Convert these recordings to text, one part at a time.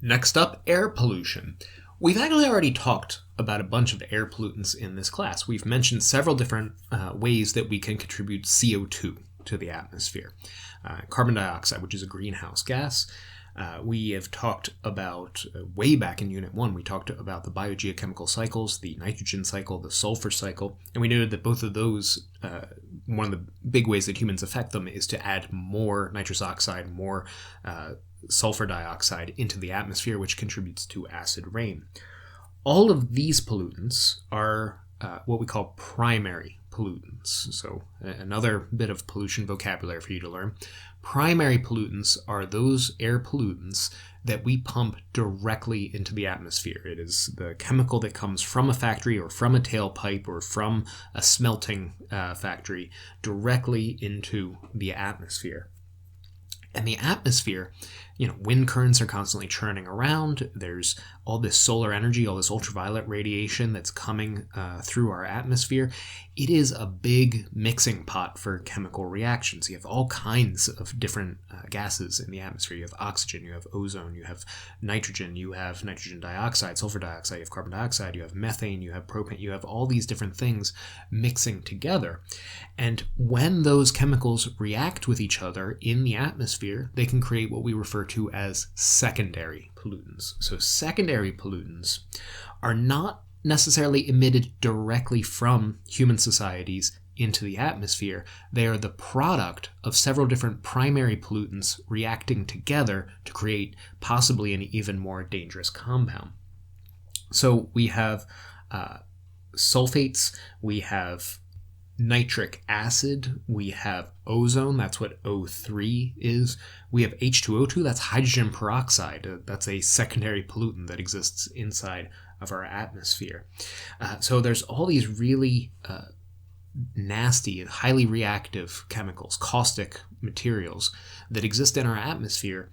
Next up, air pollution. We've actually already talked about a bunch of air pollutants in this class. We've mentioned several different ways that we can contribute CO2 to the atmosphere. Carbon dioxide, which is a greenhouse gas. We have talked about, way back in Unit 1, we talked about the biogeochemical cycles, the nitrogen cycle, the sulfur cycle, and we noted that both of those, one of the big ways that humans affect them is to add more nitrous oxide, more sulfur dioxide into the atmosphere, which contributes to acid rain. All of these pollutants are what we call primary pollutants. So another bit of pollution vocabulary for you to learn. Primary pollutants are those air pollutants that we pump directly into the atmosphere. It is the chemical that comes from a factory or from a tailpipe or from a smelting factory directly into the atmosphere. And the atmosphere, wind currents are constantly churning around. There's all this solar energy, all this ultraviolet radiation that's coming through our atmosphere. It is a big mixing pot for chemical reactions. You have all kinds of different gases in the atmosphere. You have oxygen, you have ozone, you have nitrogen dioxide, sulfur dioxide, you have carbon dioxide, you have methane, you have propane, you have all these different things mixing together. And when those chemicals react with each other in the atmosphere, they can create what we refer to as secondary pollutants. So secondary pollutants are not necessarily emitted directly from human societies into the atmosphere. They are the product of several different primary pollutants reacting together to create possibly an even more dangerous compound. So we have sulfates, we have nitric acid, we have ozone, that's what O3 is. We have H2O2, that's hydrogen peroxide. That's a secondary pollutant that exists inside of our atmosphere. So there's all these really nasty and highly reactive chemicals, caustic materials that exist in our atmosphere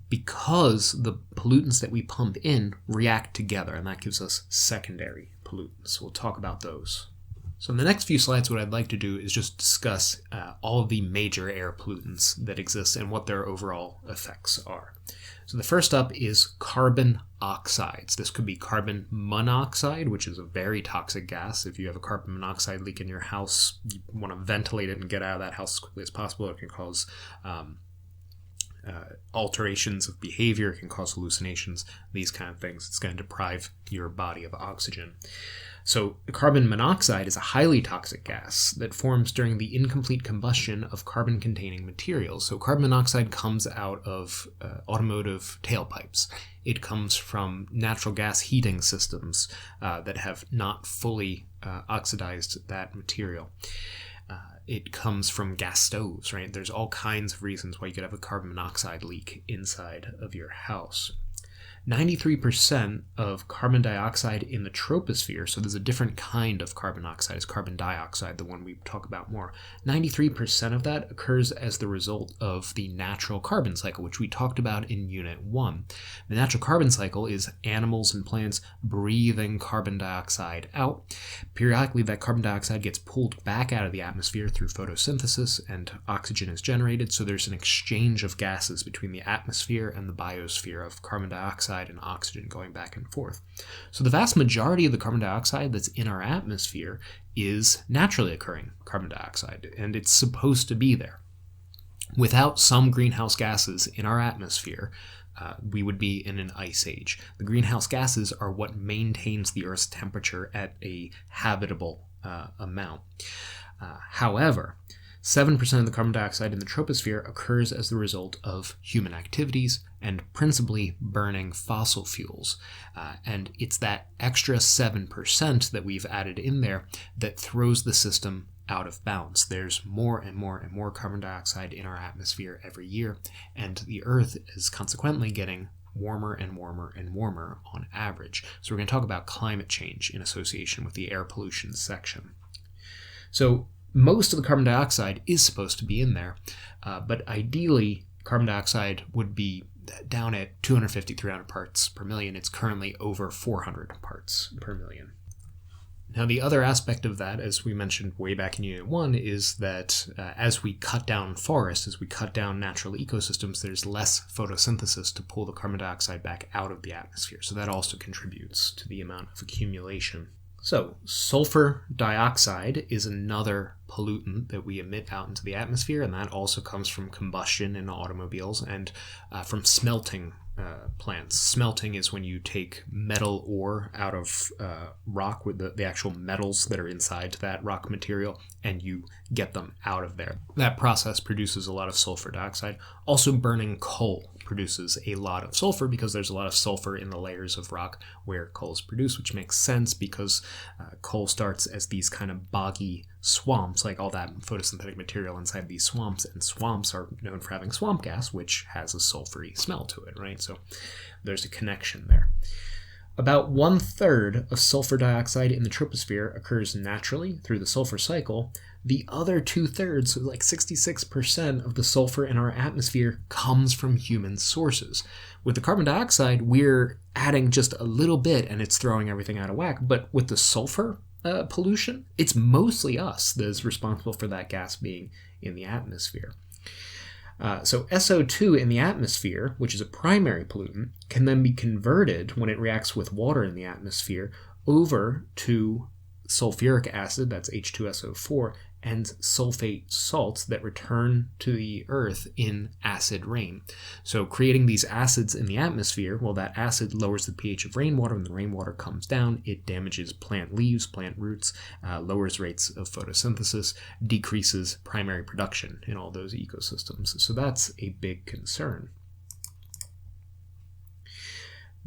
because the pollutants that we pump in react together, and that gives us secondary pollutants. We'll talk about those. So in the next few slides, what I'd like to do is just discuss all of the major air pollutants that exist and what their overall effects are. So the first up is carbon oxides. This could be carbon monoxide, which is a very toxic gas. If you have a carbon monoxide leak in your house, you want to ventilate it and get out of that house as quickly as possible. It can cause alterations of behavior, it can cause hallucinations, these kind of things. It's going to deprive your body of oxygen. So carbon monoxide is a highly toxic gas that forms during the incomplete combustion of carbon-containing materials. So carbon monoxide comes out of automotive tailpipes. It comes from natural gas heating systems that have not fully oxidized that material. It comes from gas stoves, right? There's all kinds of reasons why you could have a carbon monoxide leak inside of your house. 93% of carbon dioxide in the troposphere, so there's a different kind of carbon dioxide, is carbon dioxide, the one we talk about more. 93% of that occurs as the result of the natural carbon cycle, which we talked about in Unit 1. The natural carbon cycle is animals and plants breathing carbon dioxide out. Periodically, that carbon dioxide gets pulled back out of the atmosphere through photosynthesis, and oxygen is generated, so there's an exchange of gases between the atmosphere and the biosphere of carbon dioxide and oxygen going back and forth. So the vast majority of the carbon dioxide that's in our atmosphere is naturally occurring carbon dioxide, and it's supposed to be there. Without some greenhouse gases in our atmosphere, we would be in an ice age. The greenhouse gases are what maintains the Earth's temperature at a habitable amount. However, 7% of the carbon dioxide in the troposphere occurs as the result of human activities and principally burning fossil fuels. And it's that extra 7% that we've added in there that throws the system out of balance. There's more and more and more carbon dioxide in our atmosphere every year, and the Earth is consequently getting warmer and warmer and warmer on average. So we're going to talk about climate change in association with the air pollution section. So most of the carbon dioxide is supposed to be in there, but ideally carbon dioxide would be down at 250, 300 parts per million. It's currently over 400 parts per million. Now, the other aspect of that, as we mentioned way back in Unit 1, is that as we cut down forests, as we cut down natural ecosystems, there's less photosynthesis to pull the carbon dioxide back out of the atmosphere. So that also contributes to the amount of accumulation. So sulfur dioxide is another pollutant that we emit out into the atmosphere, and that also comes from combustion in automobiles and from smelting plants. Smelting is when you take metal ore out of rock with the actual metals that are inside that rock material, and you get them out of there. That process produces a lot of sulfur dioxide. Also, burning coal produces a lot of sulfur because there's a lot of sulfur in the layers of rock where coal is produced, which makes sense because coal starts as these kind of boggy swamps, like all that photosynthetic material inside these swamps, and swamps are known for having swamp gas, which has a sulfury smell to it, right? So there's a connection there. About 1/3 of sulfur dioxide in the troposphere occurs naturally through the sulfur cycle. The other 2/3, so like 66% of the sulfur in our atmosphere, comes from human sources. With the carbon dioxide, we're adding just a little bit and it's throwing everything out of whack. But with the sulfur pollution, it's mostly us that is responsible for that gas being in the atmosphere. So SO2 in the atmosphere, which is a primary pollutant, can then be converted when it reacts with water in the atmosphere over to sulfuric acid, that's H2SO4, and sulfate salts that return to the earth in acid rain. So creating these acids in the atmosphere, well, that acid lowers the pH of rainwater. When the rainwater comes down, it damages plant leaves, plant roots, lowers rates of photosynthesis, decreases primary production in all those ecosystems. So that's a big concern.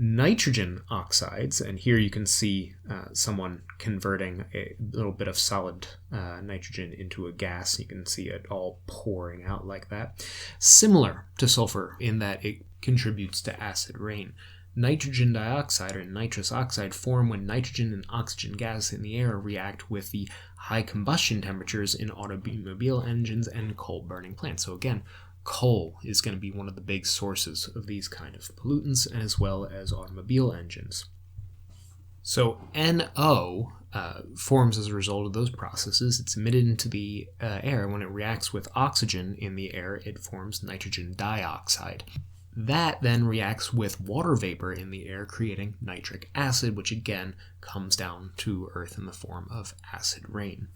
Nitrogen oxides, and here you can see someone converting a little bit of solid nitrogen into a gas. You can see it all pouring out like that. Similar to sulfur in that it contributes to acid rain. Nitrogen dioxide or nitrous oxide form when nitrogen and oxygen gas in the air react with the high combustion temperatures in automobile engines and coal burning plants. So again, coal is going to be one of the big sources of these kind of pollutants, as well as automobile engines. So NO forms as a result of those processes. It's emitted into the air. When it reacts with oxygen in the air, it forms nitrogen dioxide. That then reacts with water vapor in the air, creating nitric acid, which again comes down to Earth in the form of acid rain.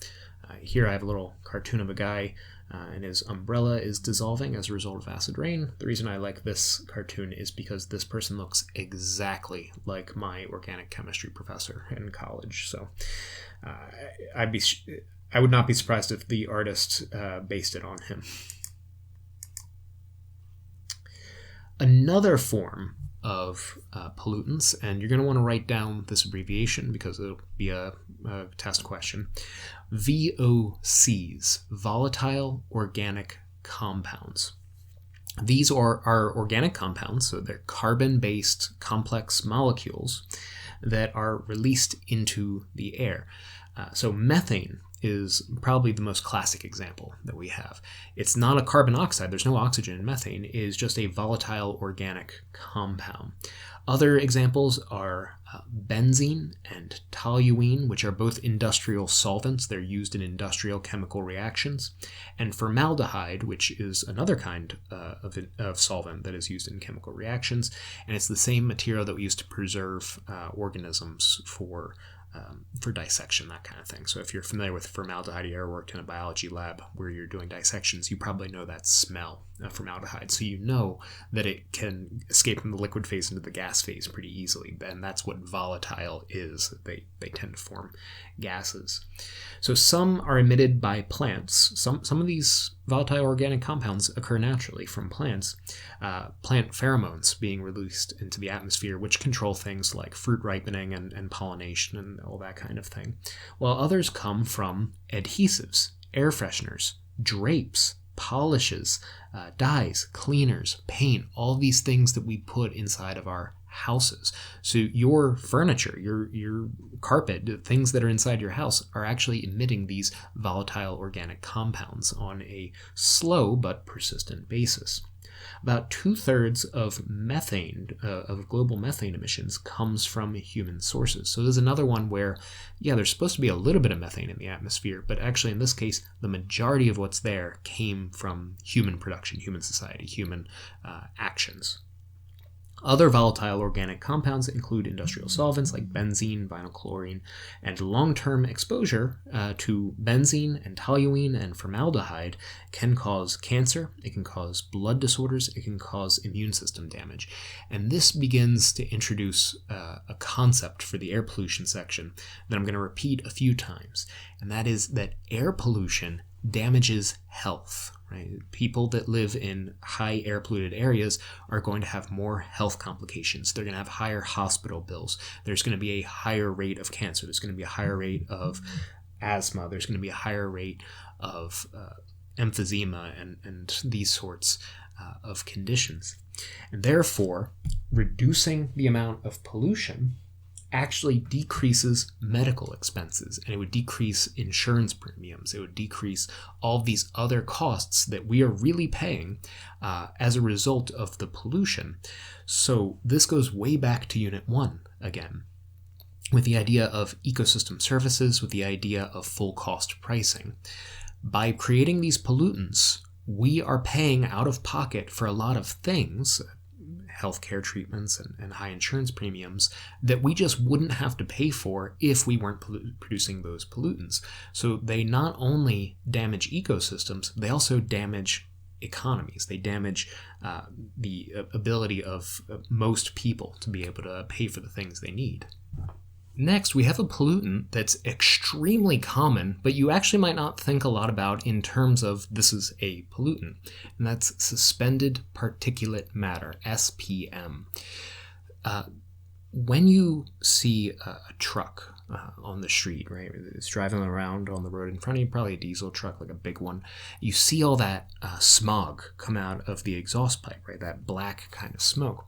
Here I have a little cartoon of a guy and his umbrella is dissolving as a result of acid rain. The reason I like this cartoon is because this person looks exactly like my organic chemistry professor in college. So I would not be surprised if the artist based it on him. Another form of pollutants, and you're going to want to write down this abbreviation because it'll be a test question. VOCs, volatile organic compounds. These are organic compounds, so they're carbon-based complex molecules that are released into the air. So methane is probably the most classic example that we have. It's not a carbon oxide, there's no oxygen in methane, it is just a volatile organic compound. Other examples are benzene and toluene, which are both industrial solvents. They're used in industrial chemical reactions. And formaldehyde, which is another kind of solvent that is used in chemical reactions. And it's the same material that we use to preserve organisms for dissection, that kind of thing. So if you're familiar with formaldehyde, you ever worked in a biology lab where you're doing dissections, you probably know that smell of formaldehyde. So you know that it can escape from the liquid phase into the gas phase pretty easily. And that's what volatile is. They tend to form gases. So some are emitted by plants. Some of these volatile organic compounds occur naturally from plants. Plant pheromones being released into the atmosphere, which control things like fruit ripening and pollination and all that kind of thing. While others come from adhesives, air fresheners, drapes, polishes, dyes, cleaners, paint, all these things that we put inside of our houses. So your furniture, your carpet, things that are inside your house are actually emitting these volatile organic compounds on a slow but persistent basis. About 2/3 of methane, of global methane emissions, comes from human sources. So there's another one where, yeah, there's supposed to be a little bit of methane in the atmosphere, but actually in this case, the majority of what's there came from human production, human society, human actions. Other volatile organic compounds include industrial solvents like benzene, vinyl chlorine, and long-term exposure to benzene and toluene and formaldehyde can cause cancer, it can cause blood disorders, it can cause immune system damage. And this begins to introduce a concept for the air pollution section that I'm going to repeat a few times, and that is that air pollution damages health. Right? People that live in high air polluted areas are going to have more health complications. They're going to have higher hospital bills. There's going to be a higher rate of cancer. There's going to be a higher rate of asthma. There's going to be a higher rate of emphysema and these sorts of conditions. And therefore, reducing the amount of pollution actually decreases medical expenses, and it would decrease insurance premiums. It would decrease all these other costs that we are really paying as a result of the pollution. So this goes way back to Unit 1 again, with the idea of ecosystem services, with the idea of full cost pricing. By creating these pollutants, we are paying out of pocket for a lot of things, healthcare treatments and high insurance premiums, that we just wouldn't have to pay for if we weren't producing those pollutants. So they not only damage ecosystems, they also damage economies. They damage the ability of most people to be able to pay for the things they need. Next, we have a pollutant that's extremely common, but you actually might not think a lot about in terms of this is a pollutant, and that's suspended particulate matter, SPM. When you see a truck on the street, right, it's driving around on the road in front of you, probably a diesel truck, like a big one, you see all that smog come out of the exhaust pipe, right, that black kind of smoke.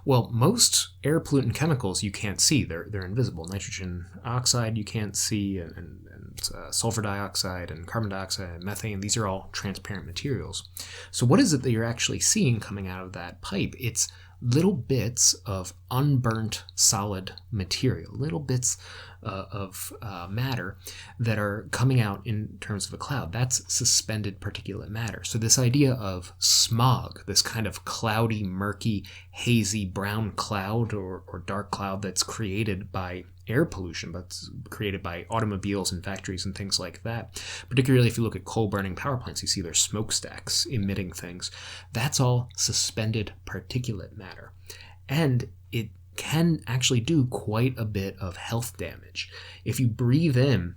Well, most air pollutant chemicals you can't see. They're invisible. Nitrogen oxide you can't see, and sulfur dioxide and carbon dioxide and methane, these are all transparent materials. So what is it that you're actually seeing coming out of that pipe? It's little bits of unburnt solid material, little bits of matter that are coming out in terms of a cloud. That's suspended particulate matter. So this idea of smog, this kind of cloudy, murky, hazy brown cloud or dark cloud that's created by air pollution, but created by automobiles and factories and things like that. Particularly if you look at coal-burning power plants, you see their smokestacks emitting things. That's all suspended particulate matter. And it can actually do quite a bit of health damage. If you breathe in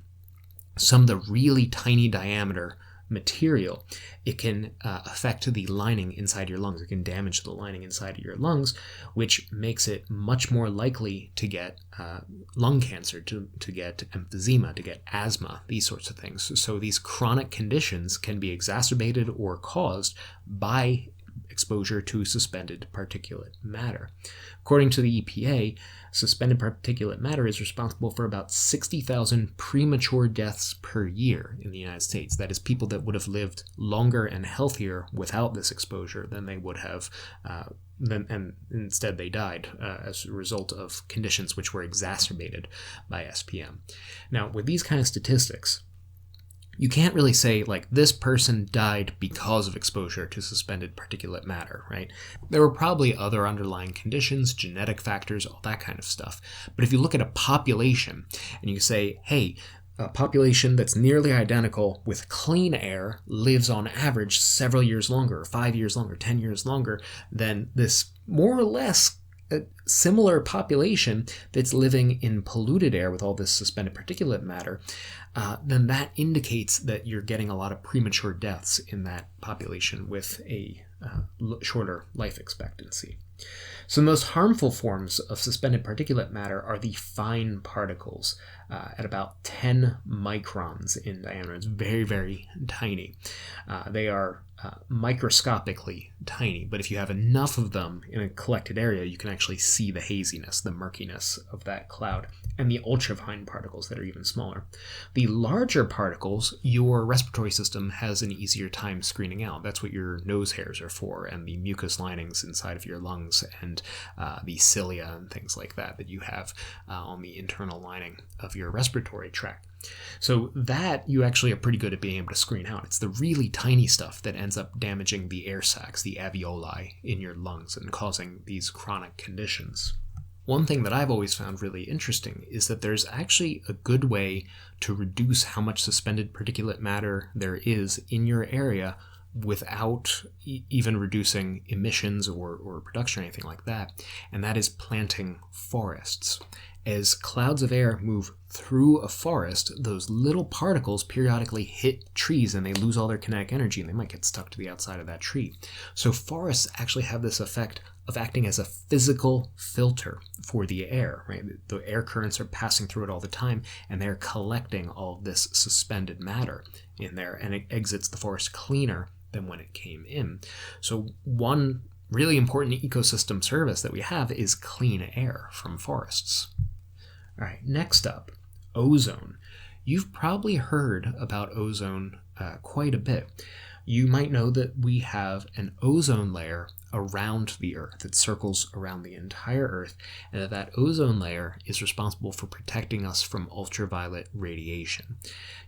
some of the really tiny diameter material, it can affect the lining inside your lungs. It can damage the lining inside of your lungs, which makes it much more likely to get lung cancer, to get emphysema, to get asthma, these sorts of things. So these chronic conditions can be exacerbated or caused by exposure to suspended particulate matter. According to the EPA, suspended particulate matter is responsible for about 60,000 premature deaths per year in the United States. That is, people that would have lived longer and healthier without this exposure than they would have, and instead they died as a result of conditions which were exacerbated by SPM. Now, with these kind of statistics, you can't really say, like, this person died because of exposure to suspended particulate matter, right? There were probably other underlying conditions, genetic factors, all that kind of stuff. But if you look at a population and you say, hey, a population that's nearly identical with clean air lives on average several years longer, 5 years longer, 10 years longer than this more or less a similar population that's living in polluted air with all this suspended particulate matter, then that indicates that you're getting a lot of premature deaths in that population with a shorter life expectancy. So the most harmful forms of suspended particulate matter are the fine particles at about 10 microns in diameter. It's very, very tiny. They are microscopically tiny, but if you have enough of them in a collected area, you can actually see the haziness, the murkiness of that cloud, and the ultrafine particles that are even smaller. The larger particles, your respiratory system has an easier time screening out. That's what your nose hairs are for, and the mucous linings inside of your lungs, and the cilia and things like that you have on the internal lining of your respiratory tract. So that you actually are pretty good at being able to screen out. It's the really tiny stuff that ends up damaging the air sacs, the alveoli in your lungs, and causing these chronic conditions. One thing that I've always found really interesting is that there's actually a good way to reduce how much suspended particulate matter there is in your area without even reducing emissions or production or anything like that, and that is planting forests. As clouds of air move through a forest, those little particles periodically hit trees and they lose all their kinetic energy and they might get stuck to the outside of that tree. So forests actually have this effect of acting as a physical filter for the air, right? The air currents are passing through it all the time and they're collecting all of this suspended matter in there, and it exits the forest cleaner than when it came in. So one really important ecosystem service that we have is clean air from forests. All right, next up, ozone. You've probably heard about ozone quite a bit. You might know that we have an ozone layer around the Earth. It circles around the entire Earth, and that ozone layer is responsible for protecting us from ultraviolet radiation.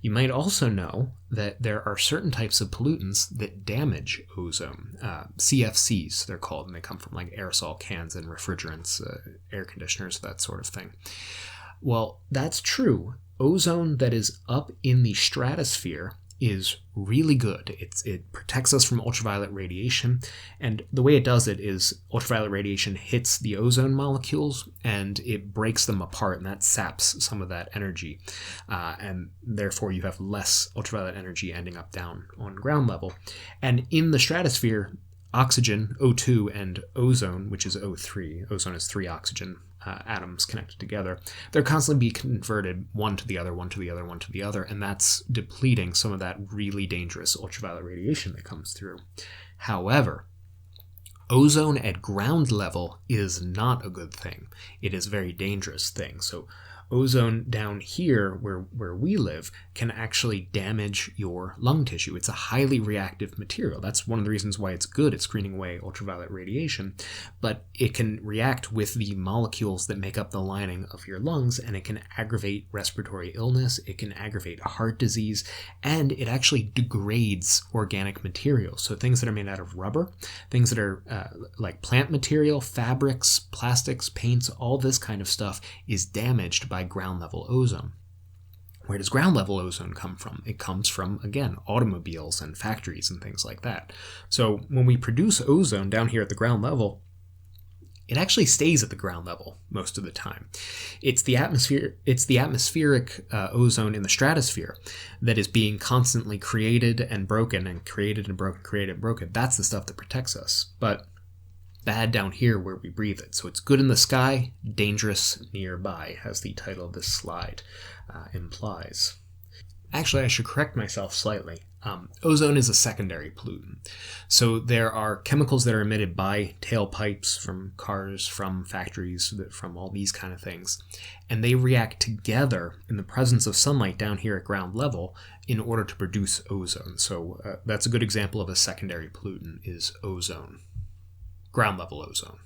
You might also know that there are certain types of pollutants that damage ozone. CFCs, they're called, and they come from like aerosol cans and refrigerants, air conditioners, that sort of thing. Well, that's true. Ozone that is up in the stratosphere is really good. It protects us from ultraviolet radiation, and the way it does it is ultraviolet radiation hits the ozone molecules and it breaks them apart, and that saps some of that energy, and therefore you have less ultraviolet energy ending up down on ground level. And in the stratosphere, oxygen, O2, and ozone, which is O3, ozone is 3 oxygen atoms connected together, they're constantly being converted one to the other, one to the other, one to the other, and that's depleting some of that really dangerous ultraviolet radiation that comes through. However, ozone at ground level is not a good thing. It is a very dangerous thing. So ozone down here where we live can actually damage your lung tissue. It's a highly reactive material. That's one of the reasons why it's good at screening away ultraviolet radiation, but it can react with the molecules that make up the lining of your lungs, and it can aggravate respiratory illness, it can aggravate heart disease, and it actually degrades organic materials. So things that are made out of rubber, things that are like plant material, fabrics, plastics, paints, all this kind of stuff is damaged by ground level ozone. Where does ground level ozone come from? It comes from, again, automobiles and factories and things like that. So when we produce ozone down here at the ground level, it actually stays at the ground level most of the time. It's the atmospheric ozone in the stratosphere that is being constantly created and broken and created and broken, created and broken. That's the stuff that protects us. But bad down here where we breathe it. So it's good in the sky, dangerous nearby, as the title of this slide implies. Actually, I should correct myself slightly. Ozone is a secondary pollutant. So there are chemicals that are emitted by tailpipes from cars, from factories, from all these kind of things, and they react together in the presence of sunlight down here at ground level in order to produce ozone. So that's a good example of a secondary pollutant is ozone. Ground level ozone.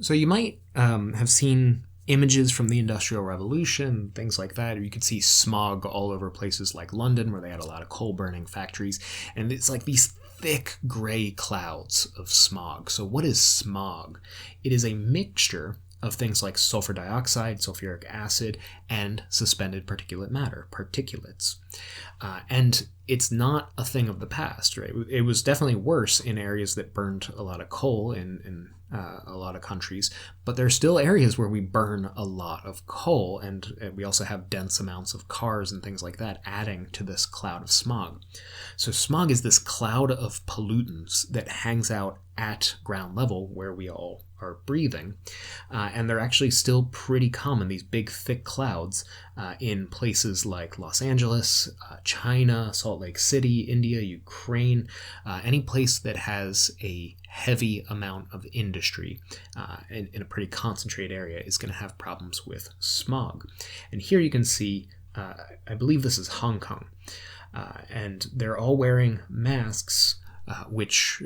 So you might have seen images from the Industrial Revolution, things like that, or you could see smog all over places like London where they had a lot of coal burning factories, and it's like these thick gray clouds of smog. So what is smog? It is a mixture of things like sulfur dioxide, sulfuric acid, and suspended particulate matter, particulates. And it's not a thing of the past, right? It was definitely worse in areas that burned a lot of coal in a lot of countries, but there are still areas where we burn a lot of coal, and we also have dense amounts of cars and things like that adding to this cloud of smog. So smog is this cloud of pollutants that hangs out at ground level where we all are breathing. And they're actually still pretty common, these big thick clouds, in places like Los Angeles, China, Salt Lake City, India, Ukraine, any place that has a heavy amount of industry in a pretty concentrated area is going to have problems with smog. And here you can see, I believe this is Hong Kong, and they're all wearing masks, which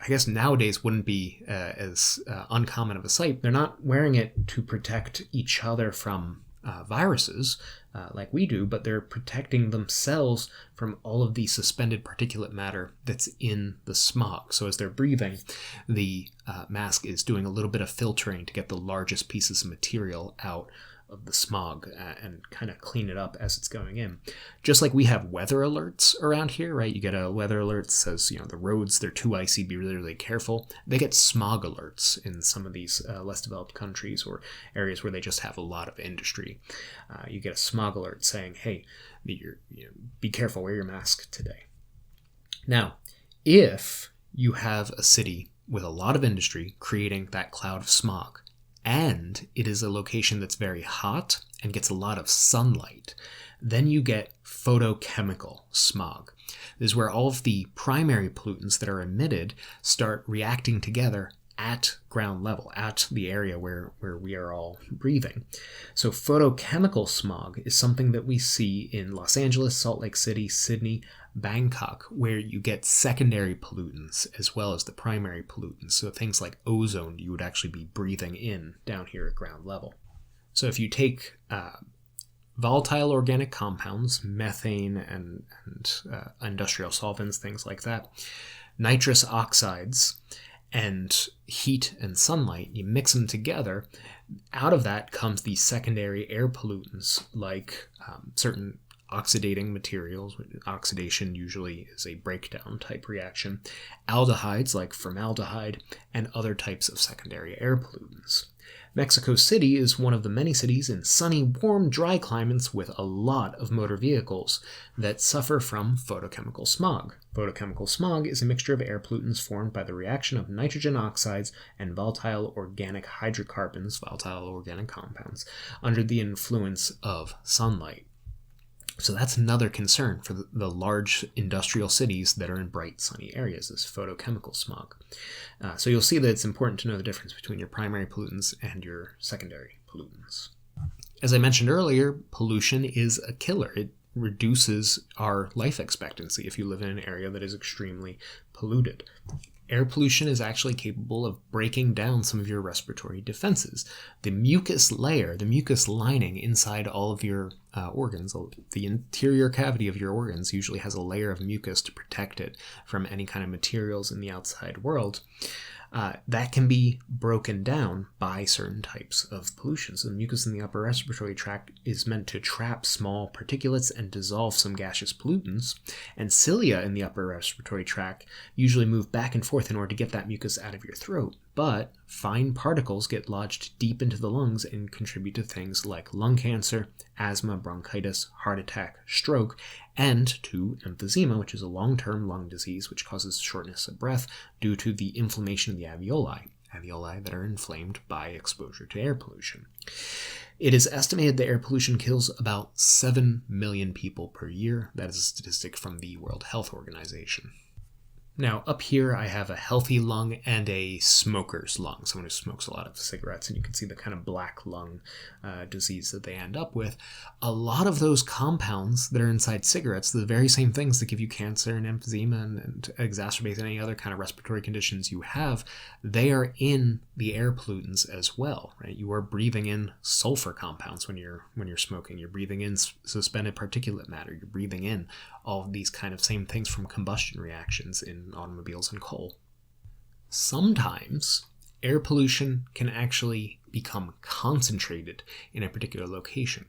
I guess nowadays wouldn't be as uncommon of a sight. They're not wearing it to protect each other from viruses like we do, but they're protecting themselves from all of the suspended particulate matter that's in the smog. So as they're breathing, the mask is doing a little bit of filtering to get the largest pieces of material out of the smog and kind of clean it up as it's going in. Just like we have weather alerts around here, right? You get a weather alert that says, the roads, they're too icy, be really, really careful. They get smog alerts in some of these less developed countries or areas where they just have a lot of industry. You get a smog alert saying, hey, be careful, wear your mask today. Now, if you have a city with a lot of industry creating that cloud of smog, and it is a location that's very hot and gets a lot of sunlight, then you get photochemical smog. This is where all of the primary pollutants that are emitted start reacting together at ground level, at the area where we are all breathing. So photochemical smog is something that we see in Los Angeles, Salt Lake City, Sydney, Bangkok, where you get secondary pollutants as well as the primary pollutants. So things like ozone you would actually be breathing in down here at ground level. So if you take volatile organic compounds, methane and industrial solvents, things like that, nitrous oxides, and heat and sunlight, you mix them together, out of that comes the secondary air pollutants like certain oxidating materials. Oxidation usually is a breakdown type reaction, aldehydes like formaldehyde, and other types of secondary air pollutants. Mexico City is one of the many cities in sunny, warm, dry climates with a lot of motor vehicles that suffer from photochemical smog. Photochemical smog is a mixture of air pollutants formed by the reaction of nitrogen oxides and volatile organic hydrocarbons, volatile organic compounds, under the influence of sunlight. So that's another concern for the large industrial cities that are in bright, sunny areas, is photochemical smog. So you'll see that it's important to know the difference between your primary pollutants and your secondary pollutants. As I mentioned earlier, pollution is a killer. It reduces our life expectancy if you live in an area that is extremely polluted. Air pollution is actually capable of breaking down some of your respiratory defenses. The mucus layer, the mucus lining inside all of your organs, the interior cavity of your organs usually has a layer of mucus to protect it from any kind of materials in the outside world. That can be broken down by certain types of pollution. So the mucus in the upper respiratory tract is meant to trap small particulates and dissolve some gaseous pollutants, and cilia in the upper respiratory tract usually move back and forth in order to get that mucus out of your throat. But fine particles get lodged deep into the lungs and contribute to things like lung cancer, asthma, bronchitis, heart attack, stroke, and to emphysema, which is a long-term lung disease which causes shortness of breath due to the inflammation of the alveoli that are inflamed by exposure to air pollution. It is estimated that air pollution kills about 7 million people per year. That is a statistic from the World Health Organization. Now, up here I have a healthy lung and a smoker's lung, someone who smokes a lot of cigarettes, and you can see the kind of black lung disease that they end up with. A lot of those compounds that are inside cigarettes, the very same things that give you cancer and emphysema and exacerbate any other kind of respiratory conditions you have, they are in the air pollutants as well, right? You are breathing in sulfur compounds when you're smoking. You're breathing in suspended particulate matter. You're breathing in all of these kind of same things from combustion reactions in automobiles and coal. Sometimes air pollution can actually become concentrated in a particular location.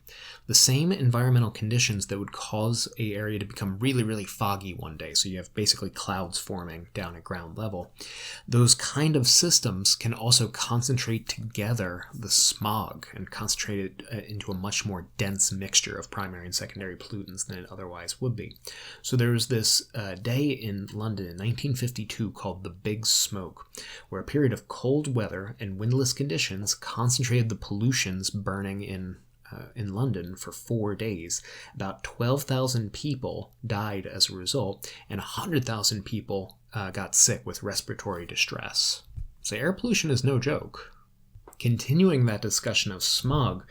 The same environmental conditions that would cause an area to become really, really foggy one day, so you have basically clouds forming down at ground level, those kind of systems can also concentrate together the smog and concentrate it into a much more dense mixture of primary and secondary pollutants than it otherwise would be. So there was this day in London in 1952 called the Big Smoke, where a period of cold weather and windless conditions concentrated the pollutions burning in London for 4 days. About 12,000 people died as a result, and 100,000 people got sick with respiratory distress. So air pollution is no joke. Continuing that discussion of smog,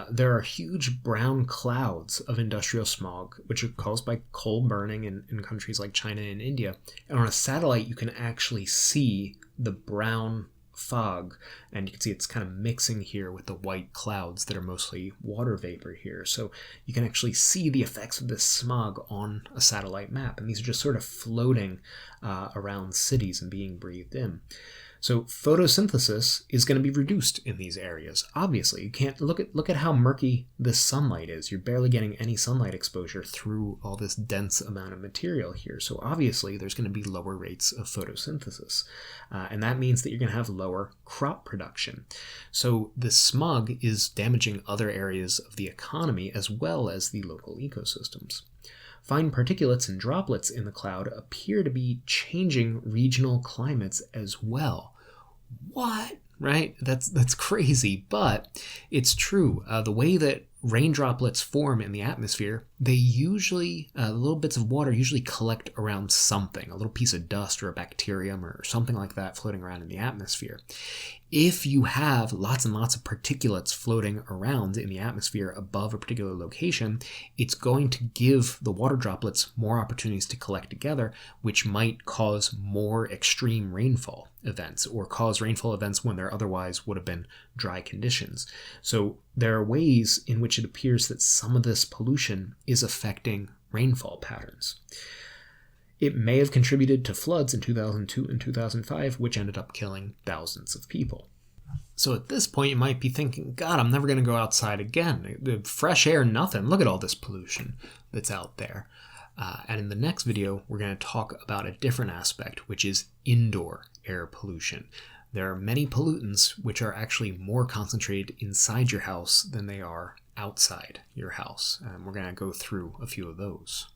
there are huge brown clouds of industrial smog, which are caused by coal burning in countries like China and India. And on a satellite, you can actually see the brown fog, and you can see it's kind of mixing here with the white clouds that are mostly water vapor here. So you can actually see the effects of this smog on a satellite map, and these are just sort of floating around cities and being breathed in. So photosynthesis is going to be reduced in these areas. Obviously, you can't look at how murky this sunlight is. You're barely getting any sunlight exposure through all this dense amount of material here. So obviously, there's going to be lower rates of photosynthesis, and that means that you're going to have lower crop production. So the smog is damaging other areas of the economy as well as the local ecosystems. Fine particulates and droplets in the cloud appear to be changing regional climates as well. What? Right? That's crazy, but it's true. The way that rain droplets form in the atmosphere, they usually, little bits of water usually collect around something, a little piece of dust or a bacterium or something like that floating around in the atmosphere. If you have lots and lots of particulates floating around in the atmosphere above a particular location, it's going to give the water droplets more opportunities to collect together, which might cause more extreme rainfall events or cause rainfall events when there otherwise would have been dry conditions. So there are ways in which it appears that some of this pollution is affecting rainfall patterns. It may have contributed to floods in 2002 and 2005, which ended up killing thousands of people. So at this point, you might be thinking, God, I'm never going to go outside again. The fresh air, nothing. Look at all this pollution that's out there. And in the next video, we're going to talk about a different aspect, which is indoor air pollution. There are many pollutants which are actually more concentrated inside your house than they are outside your house. And we're going to go through a few of those.